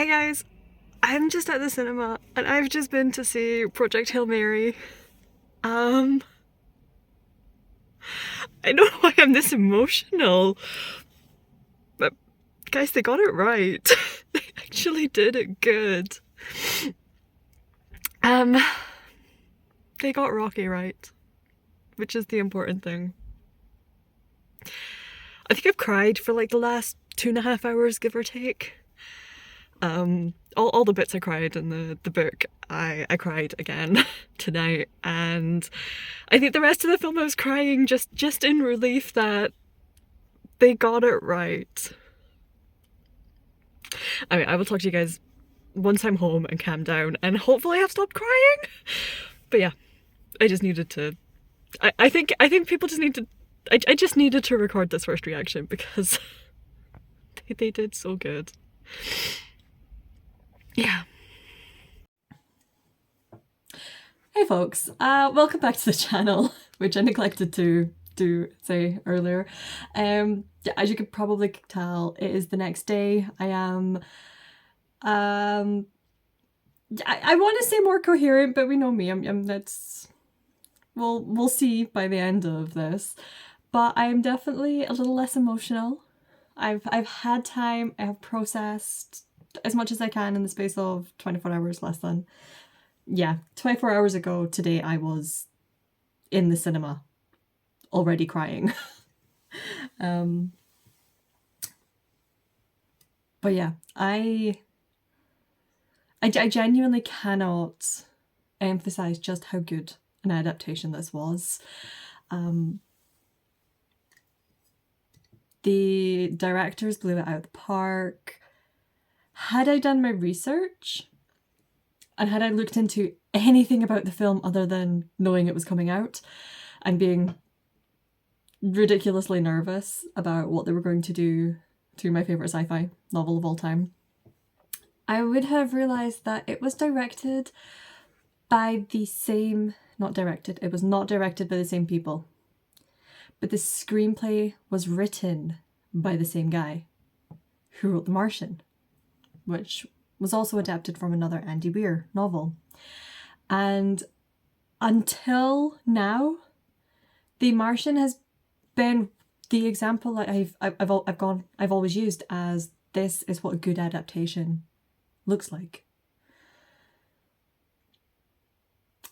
Hey guys, I'm just at the cinema and I've just been to see Project Hail Mary. Um, I don't know why I'm this emotional, but guys, they got it right. They actually did it good. Um, they got Rocky right, which is the important thing. I think I've cried for like the last 2.5 hours, give or take. All the bits I cried in the book, I cried again tonight, and I think the rest of the film I was crying just in relief that they got it right. I mean, I will talk to you guys once I'm home and calm down, and hopefully I've stopped crying. But yeah, I just needed to. I think people just need to. I just needed to record this first reaction because they did so good. Yeah. Hey folks, welcome back to the channel, which I neglected to say earlier. As you could probably tell, it is the next day. I am, I want to say more coherent, but we know me. That's, we'll see by the end of this. But I am definitely a little less emotional. I've had time. I have processed as much as I can in the space of 24 hours, less than. Yeah, 24 hours ago today I was in the cinema already crying. But yeah, I genuinely cannot emphasize just how good an adaptation this was. The directors blew it out of the park. Had I done my research and had I looked into anything about the film other than knowing it was coming out and being ridiculously nervous about what they were going to do to my favourite sci-fi novel of all time, I would have realised that it was directed by the same... it was not directed by the same people. But the screenplay was written by the same guy who wrote The Martian, which was also adapted from another Andy Weir novel. And until now, The Martian has been the example that I've always used as this is what a good adaptation looks like.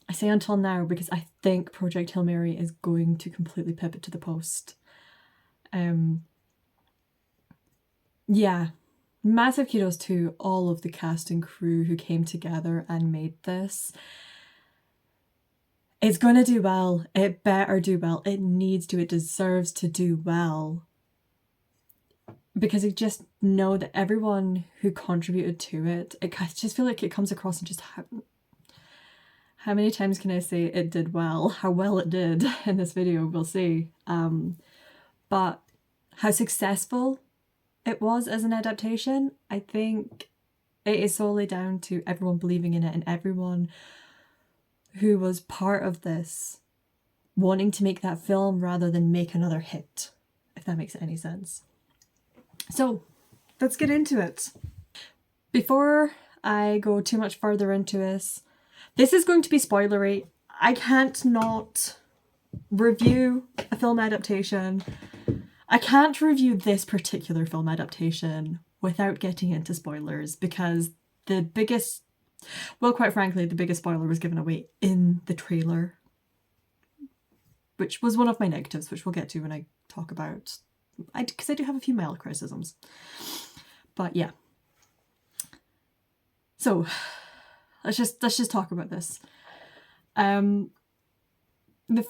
I say until now because I think Project Hail Mary is going to completely pivot to the post. Yeah, massive kudos to all of the cast and crew who came together and made this. It's gonna do well. It better do well. It needs to. It deserves to do well. Because I just know that everyone who contributed to it, I just feel like it comes across in just how many times can I say it did well? How well it did in this video, we'll see. But how successful it was as an adaptation, I think it is solely down to everyone believing in it and everyone who was part of this wanting to make that film rather than make another hit, if that makes any sense. So let's get into it. Before I go too much further into this is going to be spoilery. I can't not review a film adaptation. I can't review this particular film adaptation without getting into spoilers because the biggest, well, quite frankly, the biggest spoiler was given away in the trailer, which was one of my negatives, which we'll get to when I talk about, because I do have a few mild criticisms. But yeah. So let's just talk about this. The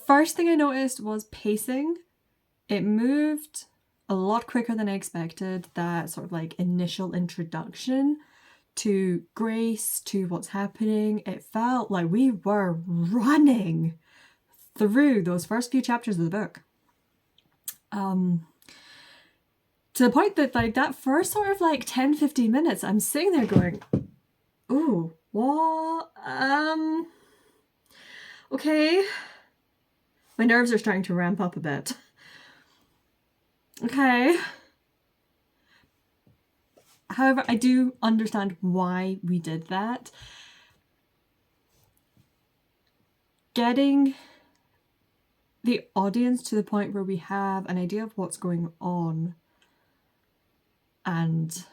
first thing I noticed was pacing. It moved a lot quicker than I expected. That sort of like initial introduction to Grace, to what's happening. It felt like we were running through those first few chapters of the book. To the point that like that first sort of like 10-15 minutes, I'm sitting there going, ooh, what? Okay. My nerves are starting to ramp up a bit. Okay. However, I do understand why we did that. Getting the audience to the point where we have an idea of what's going on and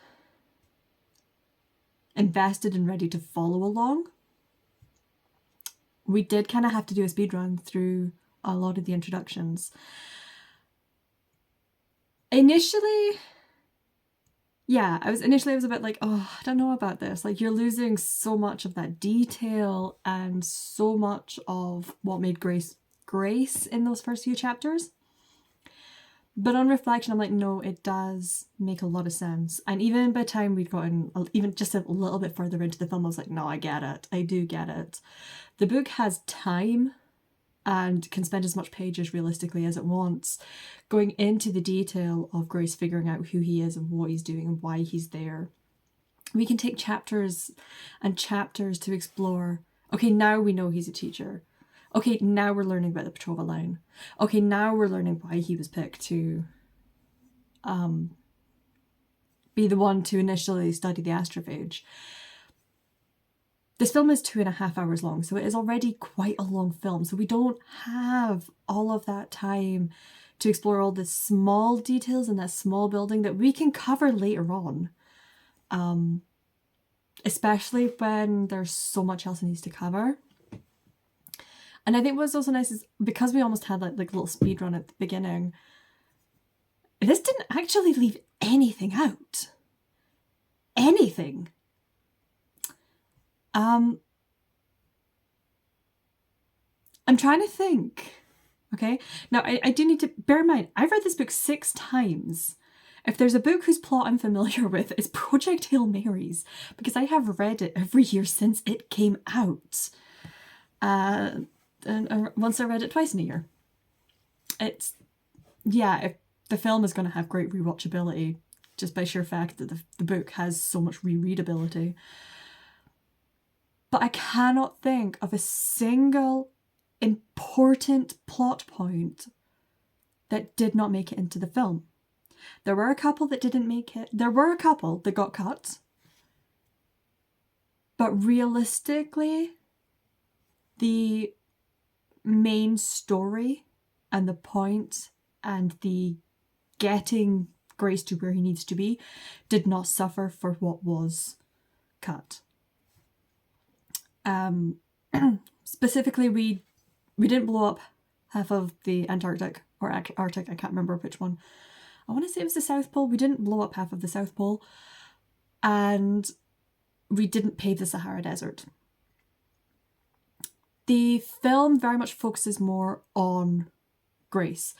invested and ready to follow along, we did kind of have to do a speed run through a lot of the introductions. Initially, I was a bit like, oh, I don't know about this. Like, you're losing so much of that detail and so much of what made Grace in those first few chapters. But on reflection, I'm like, no, it does make a lot of sense. And even by the time we'd gotten even just a little bit further into the film, I was like, no, I get it. I do get it. The book has time and can spend as much pages realistically as it wants, going into the detail of Grace figuring out who he is and what he's doing and why he's there. We can take chapters and chapters to explore, okay, now we know he's a teacher. Okay, now we're learning about the Petrova line. Okay, now we're learning why he was picked to be the one to initially study the astrophage. This film is 2.5 hours long, so it is already quite a long film. So we don't have all of that time to explore all the small details in that small building that we can cover later on. Especially when there's so much else it needs to cover. And I think what's also nice is because we almost had that like little speed run at the beginning, this didn't actually leave anything out. Anything. I'm trying to think. Okay. Now I do need to bear in mind, I've read this book 6 times. If there's a book whose plot I'm familiar with, it's Project Hail Marys, because I have read it every year since it came out. And once I read it twice in a year. It's, if the film is going to have great rewatchability, just by sheer fact that the book has so much rereadability. But I cannot think of a single important plot point that did not make it into the film. There were a couple that didn't make it. There were a couple that got cut. But realistically, the main story and the point and the getting Grace to where he needs to be did not suffer for what was cut. Specifically, we didn't blow up half of the Antarctic or Arctic, I can't remember which one. I want to say it was the South Pole. We didn't blow up half of the South Pole, and we didn't pave the Sahara Desert. The film very much focuses more on Grace.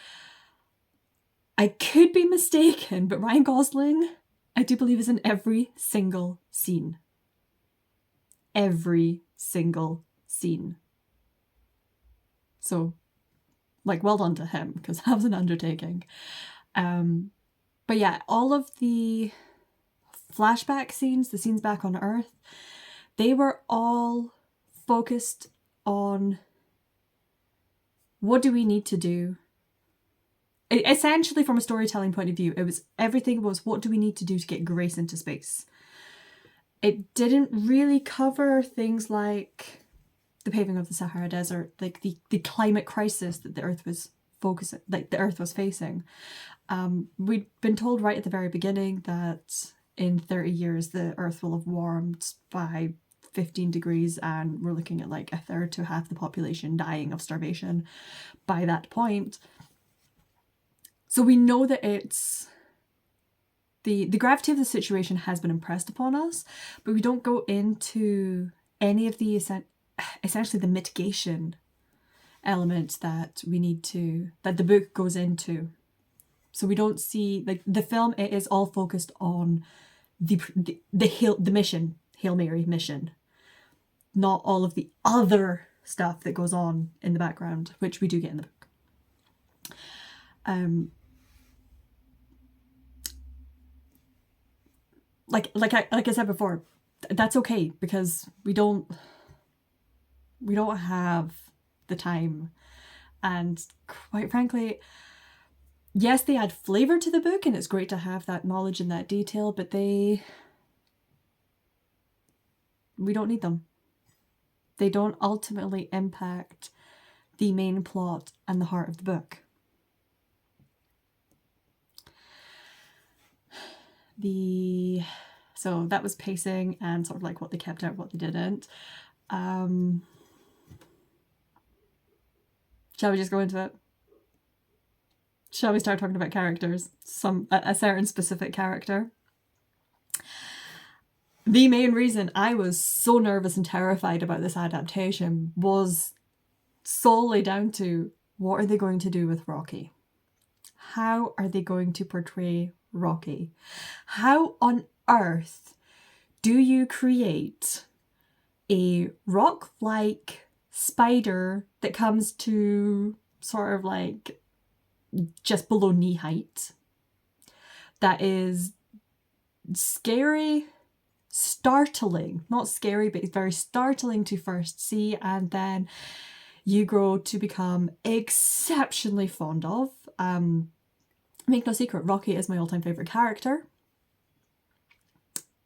I could be mistaken, but Ryan Gosling, I do believe, is in every single scene. Every single scene. So, like, well done to him, because that was an undertaking. But yeah, all of the flashback scenes, the scenes back on Earth, they were all focused on what do we need to do. Essentially, from a storytelling point of view, everything was what do we need to do to get Grace into space. It didn't really cover things like the paving of the Sahara Desert, like the climate crisis that the Earth was facing. We'd been told right at the very beginning that in 30 years the Earth will have warmed by 15 degrees, and we're looking at like a third to half the population dying of starvation by that point. So we know that it's the gravity of the situation has been impressed upon us, but we don't go into any of the essentially the mitigation elements that the book goes into. So we don't see, like, the film, it is all focused on the mission, Hail Mary mission, not all of the other stuff that goes on in the background, which we do get in the book. Like I said before, that's okay, because we don't have the time, and quite frankly, yes, they add flavor to the book and it's great to have that knowledge and that detail, but they We don't need them. They don't ultimately impact the main plot and the heart of the book. So that was pacing and sort of like what they kept out, what they didn't. Shall we just go into it? Shall we start talking about characters? A certain specific character? The main reason I was so nervous and terrified about this adaptation was solely down to what are they going to do with Rocky? How are they going to portray Rocky? How on earth do you create a rock-like spider that comes to sort of like just below knee height, that is scary, startling, not scary, but it's very startling to first see, and then you grow to become exceptionally fond of. Make no secret, Rocky is my all-time favourite character.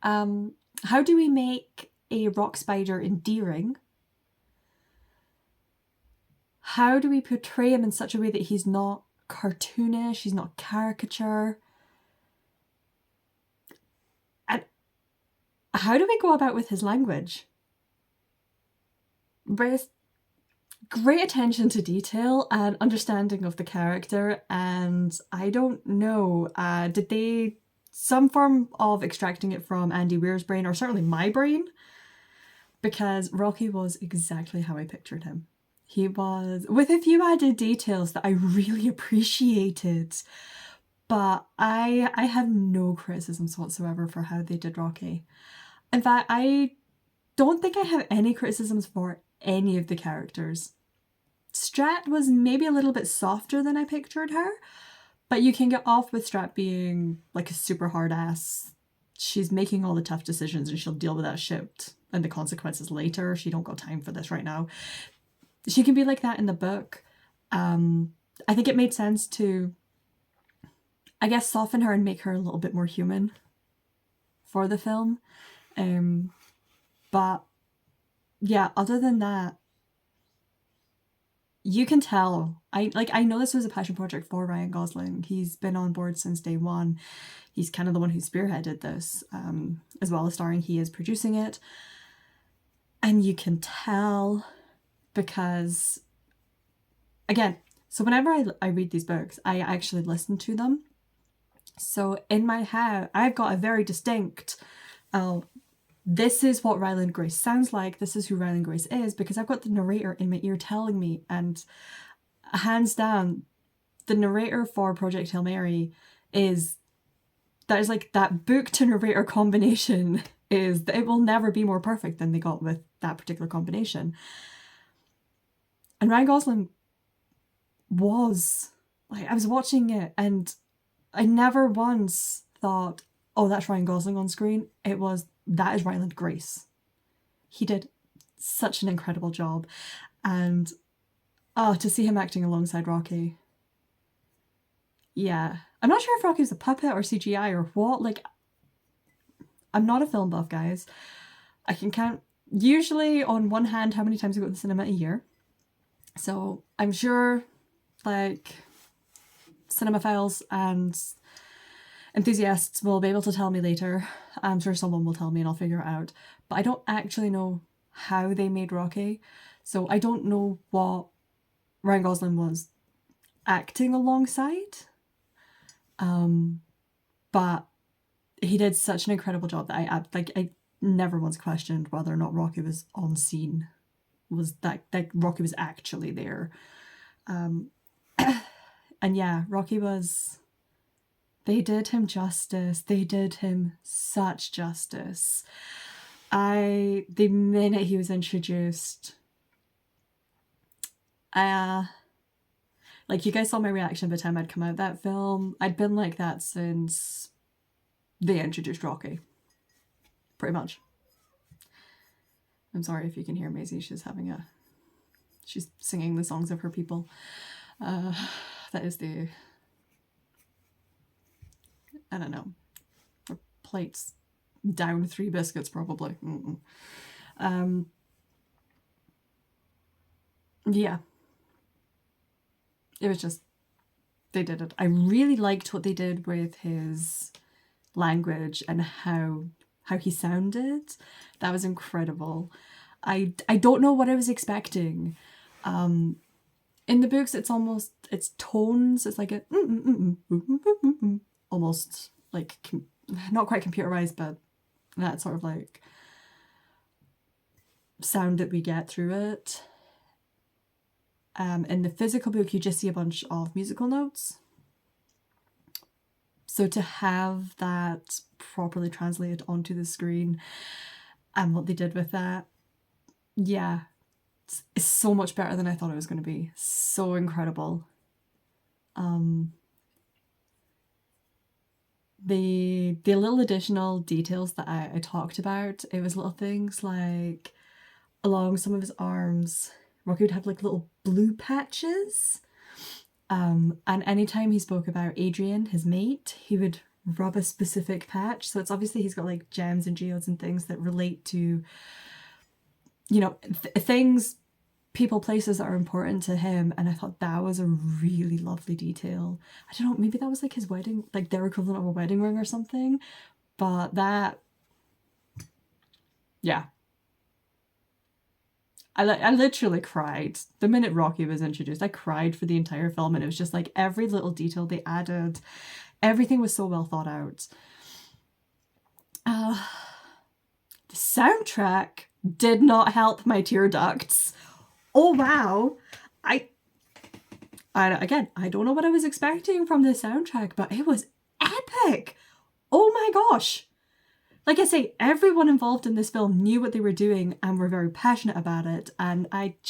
How do we make a rock spider endearing? How do we portray him in such a way that he's not cartoonish, he's not caricature? And how do we go about with his language? With great attention to detail and understanding of the character, and I don't know, did they some form of extracting it from Andy Weir's brain, or certainly my brain, because Rocky was exactly how I pictured him. He was, with a few added details that I really appreciated, but I have no criticisms whatsoever for how they did Rocky. In fact, I don't think I have any criticisms for any of the characters. Strat was maybe a little bit softer than I pictured her, but you can get off with Strat being like a super hard ass. She's making all the tough decisions and she'll deal with that shit and the consequences later. She don't got time for this right now. She can be like that in the book. I think it made sense to, I guess, soften her and make her a little bit more human for the film. But yeah, other than that, you can tell. I know this was a passion project for Ryan Gosling. He's been on board since day one. He's kind of the one who spearheaded this, as well as starring. He is producing it. And you can tell because, again, so whenever I read these books, I actually listen to them. So in my head, I've got a very distinct, this is what Ryland Grace sounds like, this is who Ryland Grace is, because I've got the narrator in my ear telling me, and hands down, the narrator for Project Hail Mary is like that book to narrator combination is that it will never be more perfect than they got with that particular combination. And Ryan Gosling was, like, I was watching it and I never once thought, oh, that's Ryan Gosling on screen. It was, that is Ryland Grace. He did such an incredible job. And to see him acting alongside Rocky. Yeah. I'm not sure if Rocky was a puppet or CGI or what. Like, I'm not a film buff, guys. I can count usually on one hand how many times I go to the cinema a year. So I'm sure, like, cinemaphiles and enthusiasts will be able to tell me later. I'm sure someone will tell me and I'll figure it out. But I don't actually know how they made Rocky. So I don't know what Ryan Gosling was acting alongside. But he did such an incredible job that I never once questioned whether or not Rocky was on scene. Was that Rocky was actually there. And yeah, Rocky was, they did him justice. They did him such justice. The minute he was introduced, like, you guys saw my reaction by the time I'd come out of that film. I'd been like that since they introduced Rocky. Pretty much. I'm sorry if you can hear Maisie. She's singing the songs of her people. That is the, I don't know, her plate's down 3 biscuits probably. Yeah, it was just, they did it. I really liked what they did with his language and how he sounded. That was incredible. I don't know what I was expecting. In the books, it's tones. It's like a almost like not quite computerized, but that sort of like sound that we get through it. In the physical book, you just see a bunch of musical notes. So to have that properly translated onto the screen and what they did with that, yeah, it's so much better than I thought it was going to be. So incredible. The little additional details that I talked about, it was little things like along some of his arms, Rocky would have like little blue patches. And anytime he spoke about Adrian, his mate, he would rub a specific patch. So it's obviously he's got like gems and geodes and things that relate to, you know, things, people, places that are important to him. And I thought that was a really lovely detail. I don't know, maybe that was like his wedding, like their equivalent of a wedding ring or something. But that, yeah. I literally cried the minute Rocky was introduced. I cried for the entire film, and it was just like every little detail they added, everything was so well thought out. The soundtrack did not help my tear ducts. Oh wow, I again, I don't know what I was expecting from the soundtrack, but it was epic. Oh my gosh. Like I say, everyone involved in this film knew what they were doing and were very passionate about it. And that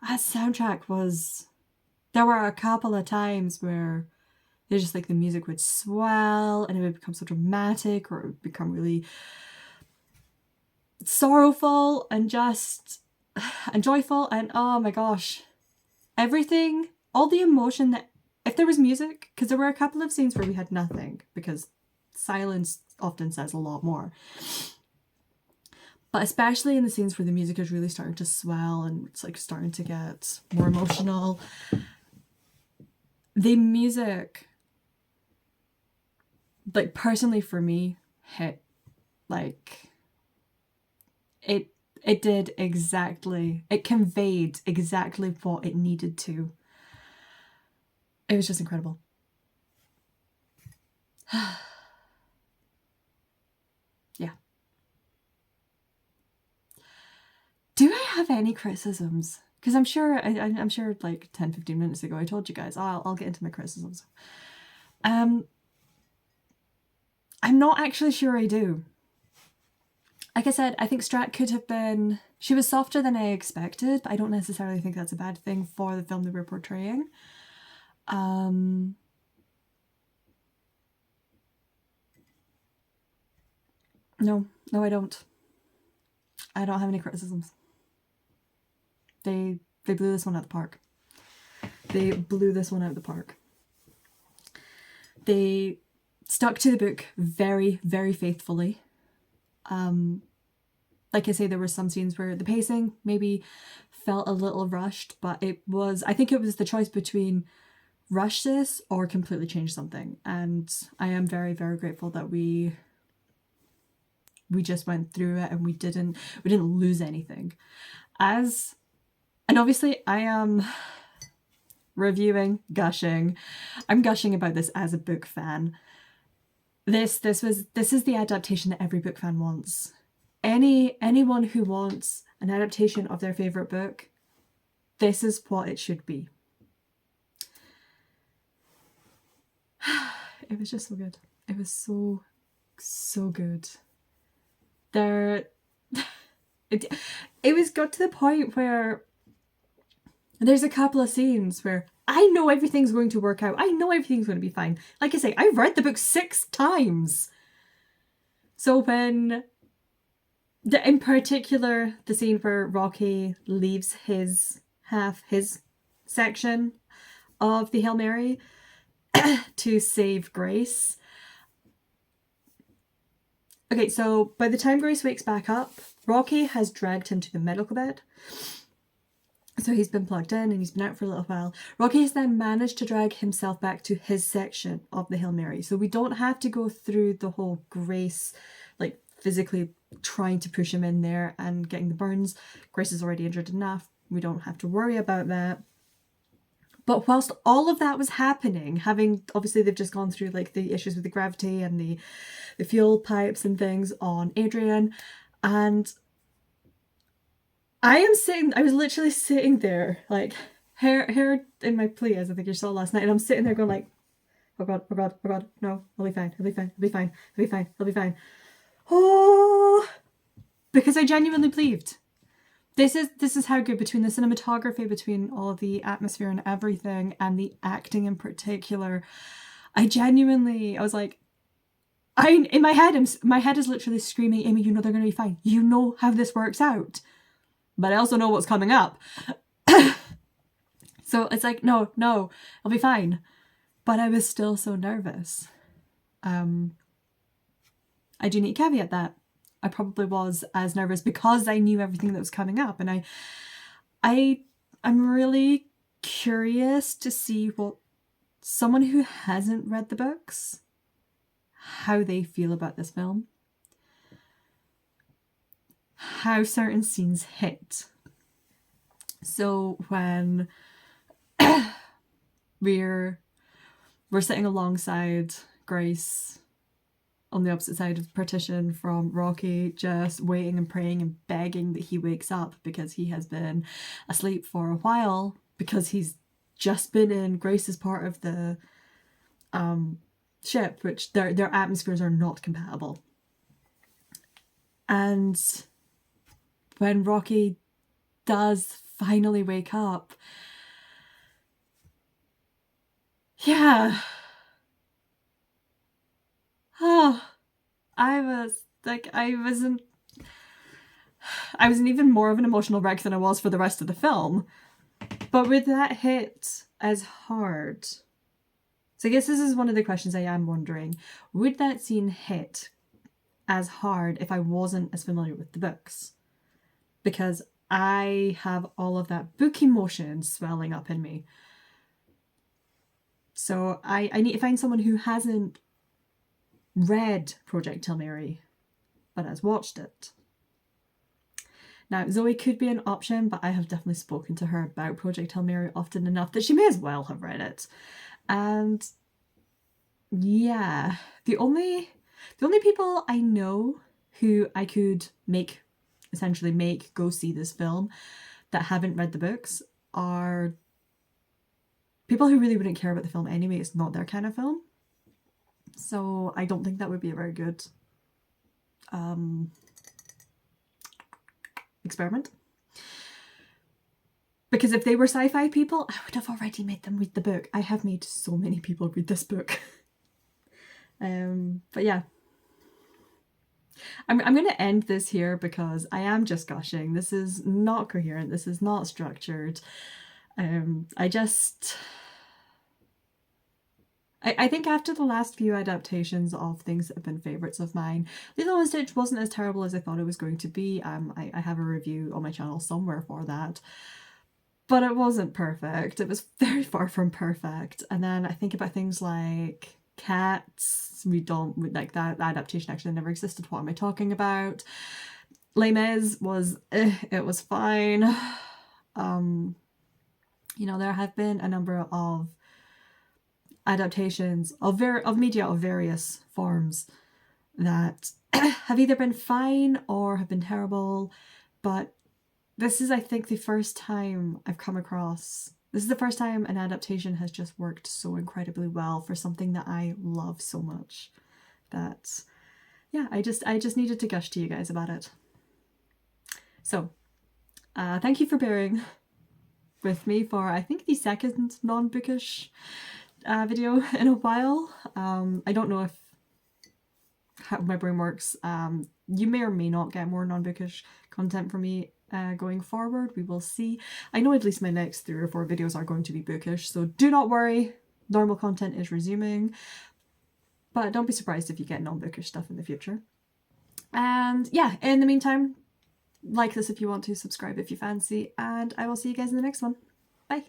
soundtrack was, there were a couple of times where there's just like the music would swell and it would become so dramatic, or it would become really sorrowful and just, and joyful. And oh my gosh, everything, all the emotion that, if there was music, because there were a couple of scenes where we had nothing, because silence often says a lot more. But especially in the scenes where the music is really starting to swell and it's like starting to get more emotional, the music, like personally for me, hit like it did exactly, it conveyed exactly what it needed to. It was just incredible. Yeah. Do I have any criticisms? Because I'm sure, I'm sure like 10-15 minutes ago I told you guys, I'll get into my criticisms. I'm not actually sure I do. Like I said, I think Strat could have been, she was softer than I expected, but I don't necessarily think that's a bad thing for the film they were portraying. No, I don't. I don't have any criticisms. They blew this one out of the park. They blew this one out of the park. They stuck to the book very, very faithfully. Like I say, there were some scenes where the pacing maybe felt a little rushed, but I think it was the choice between rush this or completely change something. And I am very, very grateful that we just went through it and we didn't lose anything. And obviously I am reviewing, gushing. I'm gushing about this as a book fan. This is the adaptation that every book fan wants. Anyone who wants an adaptation of their favorite book, this is what it should be. It was just so good. It was so good. It was got to the point where there's a couple of scenes where I know everything's going to work out. I know everything's going to be fine. Like I say, I've read the book 6 times. So when, in particular, the scene where Rocky leaves his section of the Hail Mary to save Grace, Okay, so by the time Grace wakes back up, Rocky has dragged him to the medical bed. So he's been plugged in and he's been out for a little while. Rocky has then managed to drag himself back to his section of the Hail Mary. So we don't have to go through the whole Grace, like, physically trying to push him in there and getting the burns. Grace is already injured enough. We don't have to worry about that. But whilst all of that was happening, having, obviously they've just gone through like the issues with the gravity and the fuel pipes and things on Adrian, and I was literally sitting there, like, hair in my pleats, I think you saw last night, and I'm sitting there going like, oh god, oh god, oh god, no, he'll be fine, he'll be fine, he'll be fine, he'll be fine, he'll be fine. Oh, because I genuinely believed. This is how good, between the cinematography, between all the atmosphere and everything, and the acting in particular, I was like, in my head is literally screaming, Amy, you know they're going to be fine. You know how this works out. But I also know what's coming up. So it's like, no, I'll be fine. But I was still so nervous. I do need to caveat that. I probably was as nervous because I knew everything that was coming up, and I'm really curious to see what someone who hasn't read the books, how they feel about this film, how certain scenes hit. So when we're sitting alongside Grace on the opposite side of the partition from Rocky, just waiting and praying and begging that he wakes up, because he has been asleep for a while, because he's just been in Grace's part of the ship, which their atmospheres are not compatible. And when Rocky does finally wake up, yeah. Oh, I was in even more of an emotional wreck than I was for the rest of the film. But with that hit as hard, so I guess this is one of the questions I am wondering, would that scene hit as hard if I wasn't as familiar with the books? Because I have all of that book emotion swelling up in me. So I need to find someone who hasn't read Project Hail Mary, but has watched it. Now, Zoe could be an option, but I have definitely spoken to her about Project Hail Mary often enough that she may as well have read it. And yeah, the only people I know who I could essentially make go see this film that haven't read the books are people who really wouldn't care about the film anyway. It's not their kind of film. So I don't think that would be a very good experiment. Because if they were sci-fi people, I would have already made them read the book. I have made so many people read this book. But yeah. I'm going to end this here because I am just gushing. This is not coherent. This is not structured. I think after the last few adaptations of things that have been favourites of mine, Lilo and Stitch wasn't as terrible as I thought it was going to be. I have a review on my channel somewhere for that. But it wasn't perfect. It was very far from perfect. And then I think about things like Cats. Like that adaptation actually never existed. What am I talking about? Les Mis was, it was fine. There have been a number of adaptations of media of various forms that have either been fine or have been terrible, but this is, I think, the first time this is the first time an adaptation has just worked so incredibly well for something that I love so much that, yeah, I just needed to gush to you guys about it. So, thank you for bearing with me for, I think, the second non-bookish video in a while. I don't know how my brain works. You may or may not get more non-bookish content from me going forward. We will see. I know at least my next 3 or 4 videos are going to be bookish, so do not worry. Normal content is resuming, but don't be surprised if you get non-bookish stuff in the future. And yeah, in the meantime, like this if you want to, subscribe if you fancy, and I will see you guys in the next one. Bye.